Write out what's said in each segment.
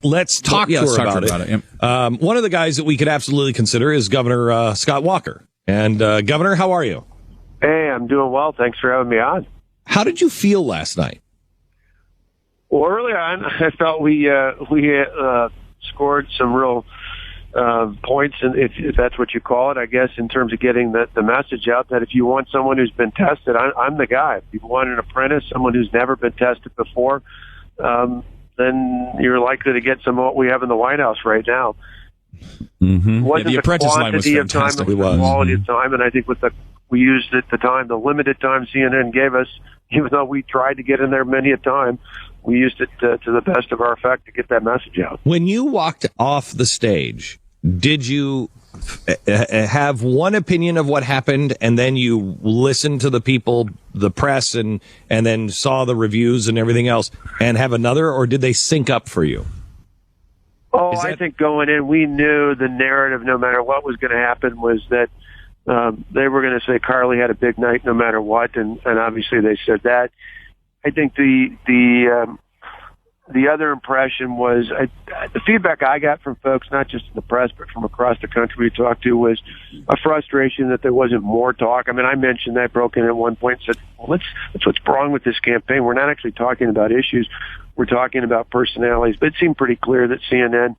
Let's talk to her about it. Yep. One of the guys that we could absolutely consider is Governor Scott Walker. And Governor, how are you? Hey, I'm doing well. Thanks for having me on. How did you feel last night? Well, early on, I felt we scored some real points, and if that's what you call it, I guess, in terms of getting the message out that if you want someone who's been tested, I'm the guy. If you want an apprentice, someone who's never been tested before, then you're likely to get some of what we have in the White House right now. Mm-hmm. The apprentice line was fantastic. It was the quality of time, and I think we used at the time, the limited time CNN gave us, even though we tried to get in there many a time, we used it to the best of our effect to get that message out. When you walked off the stage, did you have one opinion of what happened, and then you listened to the people, the press, and then saw the reviews and everything else, and have another, or did they sync up for you? Oh, I think going in, we knew the narrative, no matter what was going to happen, was that they were going to say Carly had a big night no matter what, and obviously they said that. I think the other impression was the feedback I got from folks, not just in the press, but from across the country we talked to, was a frustration that there wasn't more talk. I mean, I mentioned that, broke in at one point and said, well, that's what's wrong with this campaign. We're not actually talking about issues. We're talking about personalities. But it seemed pretty clear that CNN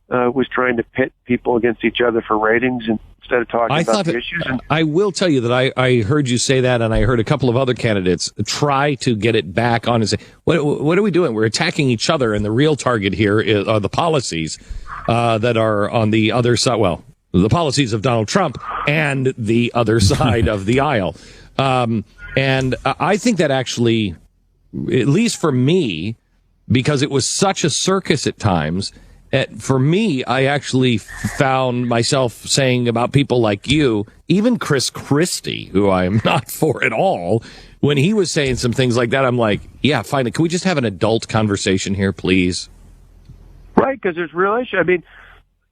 was trying to pit people against each other for ratings instead of talking about the issues. I will tell you that I heard you say that, and I heard a couple of other candidates try to get it back on and say, what are we doing? We're attacking each other, and the real target here are the policies that are on the other side. Well, the policies of Donald Trump and the other side of the aisle. And I think that actually, at least for me, because it was such a circus at times, for me, I actually found myself saying about people like you, even Chris Christie, who I am not for at all, when he was saying some things like that, I'm like, yeah, fine. Can we just have an adult conversation here, please? Right, because there's real issue. I mean,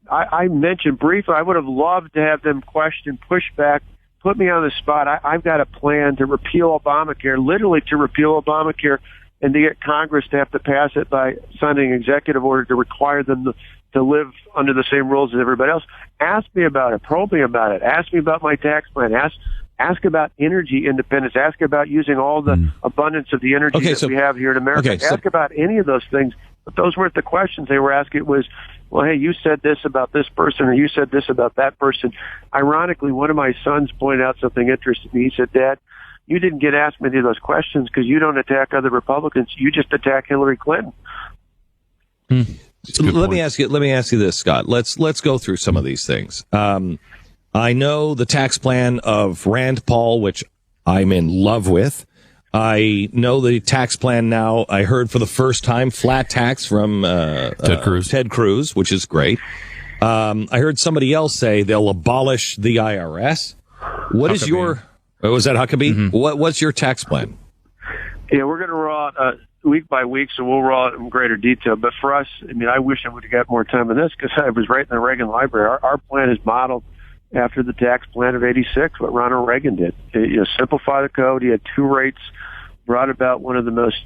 I mentioned briefly, I would have loved to have them question, push back, put me on the spot. I've got a plan to repeal Obamacare, literally to repeal Obamacare, and to get Congress to have to pass it by signing an executive order to require them to live under the same rules as everybody else. Ask me about it. Probe me about it. Ask me about my tax plan. Ask about energy independence. Ask about using all the abundance of the energy we have here in America. Ask about any of those things. But those weren't the questions they were asking. It was, well, hey, you said this about this person, or you said this about that person. Ironically, one of my sons pointed out something interesting. He said, Dad, you didn't get asked many of those questions because you don't attack other Republicans. You just attack Hillary Clinton. Let me ask you this, Scott. Let's go through some of these things. I know the tax plan of Rand Paul, which I'm in love with. I know the tax plan now. I heard for the first time flat tax from Ted Cruz, which is great. I heard somebody else say they'll abolish the IRS. What is your... Was that Huckabee? Mm-hmm. What's your tax plan? Yeah, we're going to roll out week by week, so we'll roll out in greater detail. But for us, I mean, I wish I would have got more time on this because I was right in the Reagan Library. Our plan is modeled after the tax plan of '86, what Ronald Reagan did. Simplify the code. He had two rates, brought about one of the most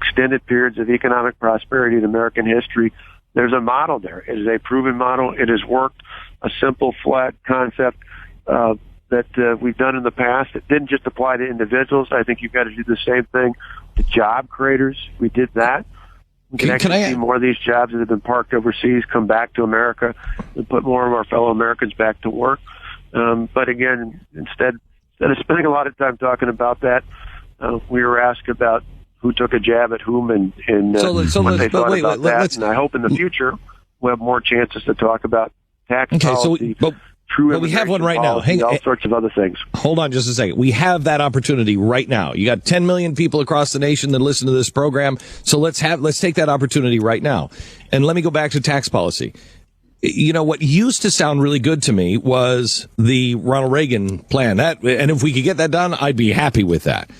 extended periods of economic prosperity in American history. There's a model there. It is a proven model. It has worked. A simple, flat concept that we've done in the past. It didn't just apply to individuals. I think you've got to do the same thing to job creators. We did that. We can actually see more of these jobs that have been parked overseas come back to America and put more of our fellow Americans back to work. But again, instead of spending a lot of time talking about that, we were asked about who took a jab at whom and what they thought about that. And I hope in the future we'll have more chances to talk about tax policy. But we have one right now. All sorts of other things. Hold on just a second. We have that opportunity right now. You got 10 million people across the nation that listen to this program. So let's take that opportunity right now. And let me go back to tax policy. You know, what used to sound really good to me was the Ronald Reagan plan. And if we could get that done, I'd be happy with that.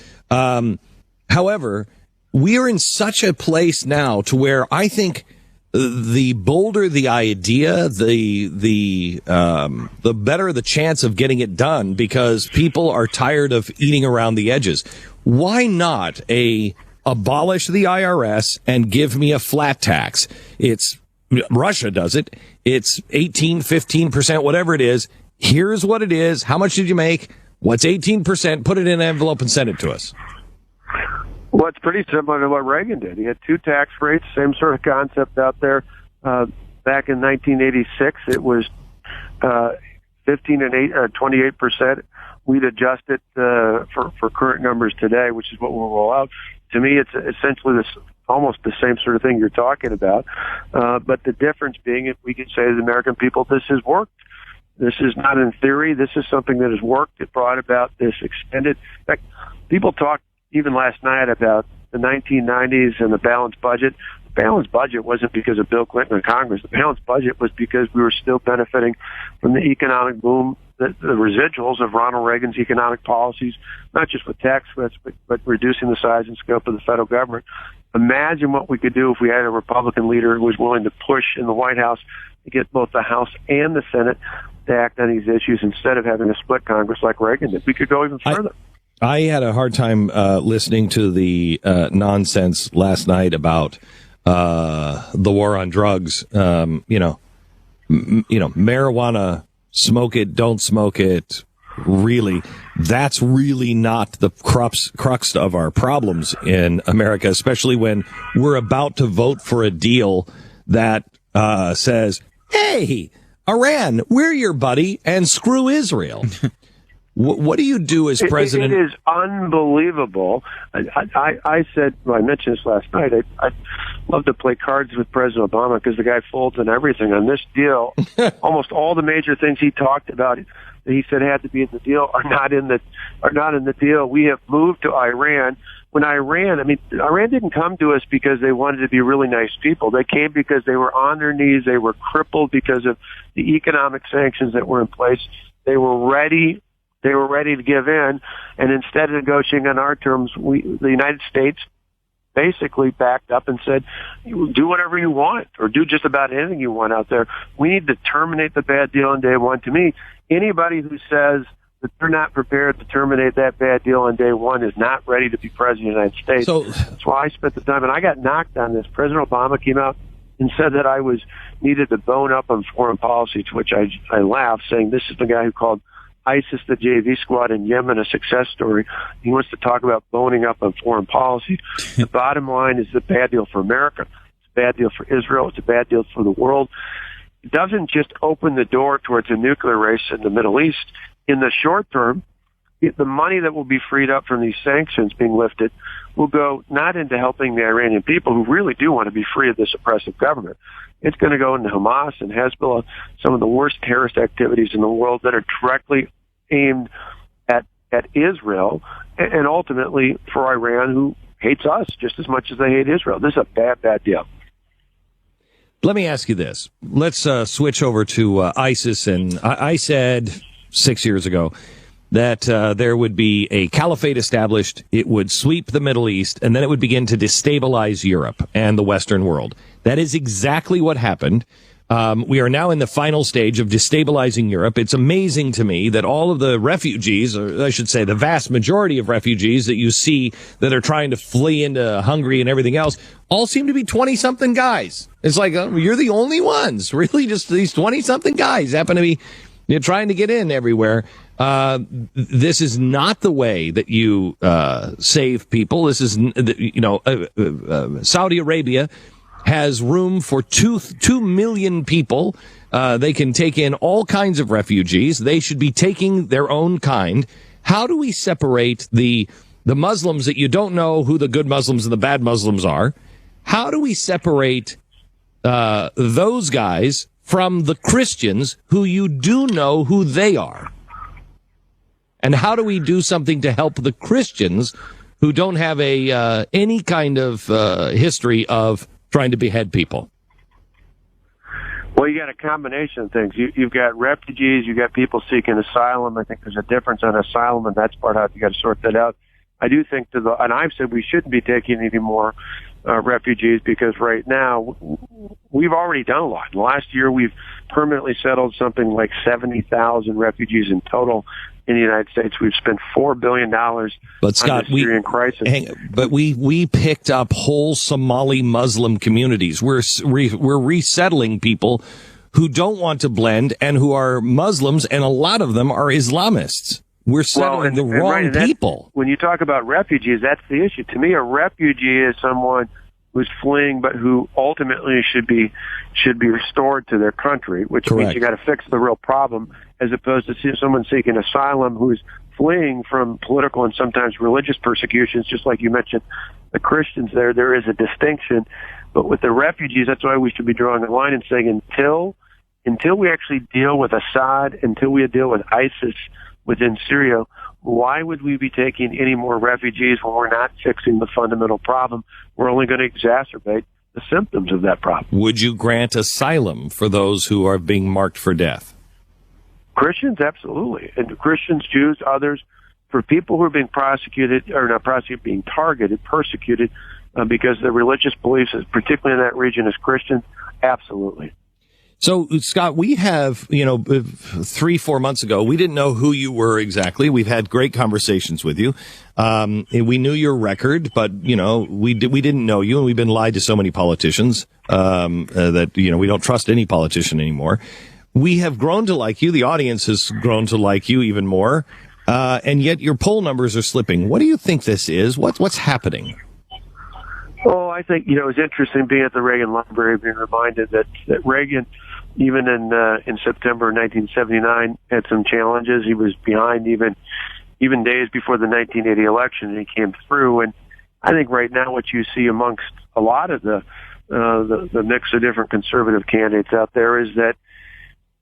However, we are in such a place now to where I think the bolder the idea, the better the chance of getting it done, because people are tired of eating around the edges. Why not abolish the IRS and give me a flat tax? It's Russia does it. It's 18, 15%, whatever it is. Here's what it is. How much did you make? What's 18%? Put it in an envelope and send it to us. Well, it's pretty similar to what Reagan did. He had two tax rates, same sort of concept out there. Back in 1986, it was 28%. We'd adjust it for current numbers today, which is what we'll roll out. To me, it's essentially almost the same sort of thing you're talking about. But the difference being, if we could say to the American people, this has worked. This is not in theory. This is something that has worked. It brought about this extended. In fact, people talked even last night about the 1990s and the balanced budget. The balanced budget wasn't because of Bill Clinton and Congress. The balanced budget was because we were still benefiting from the economic boom, the residuals of Ronald Reagan's economic policies, not just with tax cuts, but reducing the size and scope of the federal government. Imagine what we could do if we had a Republican leader who was willing to push in the White House to get both the House and the Senate to act on these issues instead of having a split Congress like Reagan did. We could go even further. I had a hard time listening to the nonsense last night about the war on drugs. Marijuana, smoke it, don't smoke it. Really, that's really not the crux of our problems in America, especially when we're about to vote for a deal that says, hey, Iran, we're your buddy, and screw Israel. What do you do as president? It is unbelievable. I said, well, I mentioned this last night, I love to play cards with President Obama because the guy folds on everything. On this deal, almost all the major things he talked about that he said had to be in the deal are not in the deal. We have moved to Iran. When Iran didn't come to us because they wanted to be really nice people. They came because they were on their knees. They were crippled because of the economic sanctions that were in place. They were ready to give in, and instead of negotiating on our terms, the United States basically backed up and said, do whatever you want, or do just about anything you want out there. We need to terminate the bad deal on day one. To me, anybody who says that they're not prepared to terminate that bad deal on day one is not ready to be president of the United States. So that's why I spent the time, and I got knocked on this. President Obama came out and said that I needed to bone up on foreign policy, to which I laughed, saying this is the guy who called ISIS, the JV squad in Yemen, a success story. He wants to talk about boning up on foreign policy. The bottom line is a bad deal for America. It's a bad deal for Israel. It's a bad deal for the world. It doesn't just open the door towards a nuclear race in the Middle East. In the short term, the money that will be freed up from these sanctions being lifted will go not into helping the Iranian people who really do want to be free of this oppressive government. It's going to go into Hamas and Hezbollah, some of the worst terrorist activities in the world that are directly aimed at Israel, and ultimately for Iran, who hates us just as much as they hate Israel. This is a bad, bad deal. Let me ask you this. Let's switch over to ISIS. And I said 6 years ago that there would be a caliphate established, it would sweep the Middle East, and then it would begin to destabilize Europe and the Western world. That is exactly what happened. We are now in the final stage of destabilizing Europe. It's amazing to me that all of the refugees, or I should say the vast majority of refugees that you see that are trying to flee into Hungary and everything else, all seem to be 20-something guys. It's like, you're the only ones. Really, just these 20-something guys happen to be trying to get in everywhere. This is not the way that you save people. This is, Saudi Arabia has room for 2 million people. They can take in all kinds of refugees. They should be taking their own kind. How do we separate the Muslims that you don't know who the good Muslims and the bad Muslims are? How do we separate those guys from the Christians who you do know who they are? And how do we do something to help the Christians who don't have any kind of history of trying to behead people? Well, you got a combination of things. You've got refugees, you've got people seeking asylum. I think there's a difference on asylum, and that's part of it. You got to sort that out. I do think and I've said we shouldn't be taking any more refugees, because right now we've already done a lot. Last year we've permanently settled something like 70,000 refugees in total in the United States. We've spent $4 billion on the Syrian crisis. But we picked up whole Somali Muslim communities. We're resettling people who don't want to blend and who are Muslims, and a lot of them are Islamists. We're settling the wrong people. When you talk about refugees, that's the issue. To me, a refugee is someone who's fleeing, but who ultimately should be restored to their country, which Correct. means you got to fix the real problem, as opposed to someone seeking asylum who's fleeing from political and sometimes religious persecutions. Just like you mentioned, the Christians there is a distinction. But with the refugees, that's why we should be drawing a line and saying until we actually deal with Assad, until we deal with ISIS within Syria, why would we be taking any more refugees when we're not fixing the fundamental problem? We're only going to exacerbate the symptoms of that problem. Would you grant asylum for those who are being marked for death? Christians, absolutely. And Christians, Jews, others, for people who are being prosecuted, or not prosecuted, being targeted, persecuted, because their religious beliefs, particularly in that region, as Christians, absolutely. So, Scott, we have, 3-4 months ago, we didn't know who you were exactly. We've had great conversations with you. We knew your record, but, we didn't know you, and we've been lied to so many politicians, that, we don't trust any politician anymore. We have grown to like you. The audience has grown to like you even more. And yet your poll numbers are slipping. What do you think this is? What's happening? Oh, I think, it was interesting being at the Reagan Library, being reminded that Reagan, even in September 1979, had some challenges. He was behind even days before the 1980 election, and he came through. And I think right now what you see amongst a lot of the mix of different conservative candidates out there is that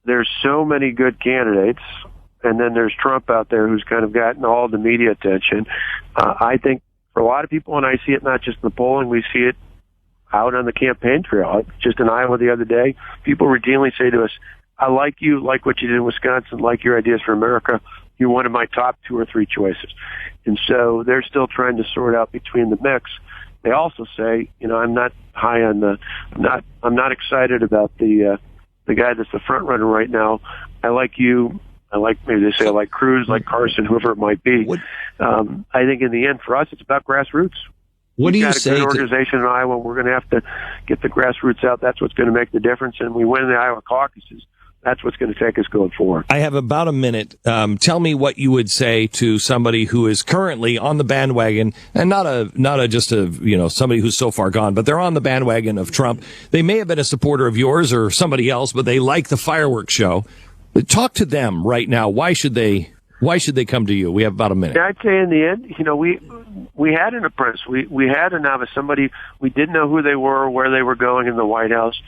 there's so many good candidates, and then there's Trump out there who's kind of gotten all the media attention. I think for a lot of people, and I see it not just in the polling, we see it out on the campaign trail. Just in Iowa the other day, people routinely say to us, I like you, like what you did in Wisconsin, like your ideas for America. You're one of my top 2 or 3 choices. And so they're still trying to sort out between the mix. They also say, I'm not high on I'm not excited about the guy that's the front runner right now. I like you. Maybe they say I like Cruz, like Carson, whoever it might be. I think in the end, for us, it's about grassroots. What do you say? We've got a good organization in Iowa. We're going to have to get the grassroots out. That's what's going to make the difference. And we win the Iowa caucuses. That's what's going to take us going forward. I have about a minute. Tell me what you would say to somebody who is currently on the bandwagon, and not somebody who's so far gone, but they're on the bandwagon of Trump. They may have been a supporter of yours or somebody else, but they like the fireworks show. Talk to them right now. Why should they come to you? We have about a minute. I'd say in the end, we had an apprentice. We had a novice, somebody we didn't know who they were, where they were going in the White House,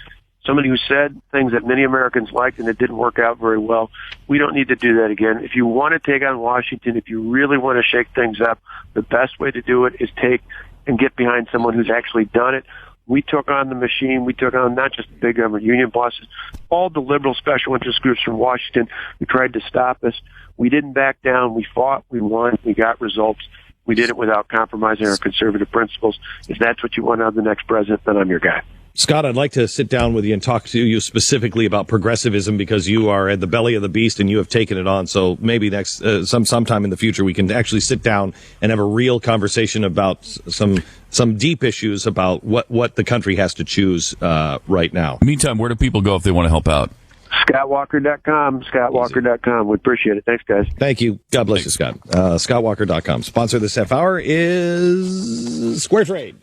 somebody who said things that many Americans liked and it didn't work out very well. We don't need to do that again. If you want to take on Washington, if you really want to shake things up, the best way to do it is take and get behind someone who's actually done it. We took on the machine. We took on not just the big government union bosses, all the liberal special interest groups from Washington who tried to stop us. We didn't back down. We fought. We won. We got results. We did it without compromising our conservative principles. If that's what you want out of the next president, then I'm your guy. Scott, I'd like to sit down with you and talk to you specifically about progressivism, because you are at the belly of the beast and you have taken it on. So maybe next sometime in the future we can actually sit down and have a real conversation about some deep issues about what the country has to choose right now. Meantime, where do people go if they want to help out? ScottWalker.com. ScottWalker.com. We appreciate it. Thanks, guys. Thank you. God bless you, Scott. ScottWalker.com. Sponsor this half hour is Square Trade.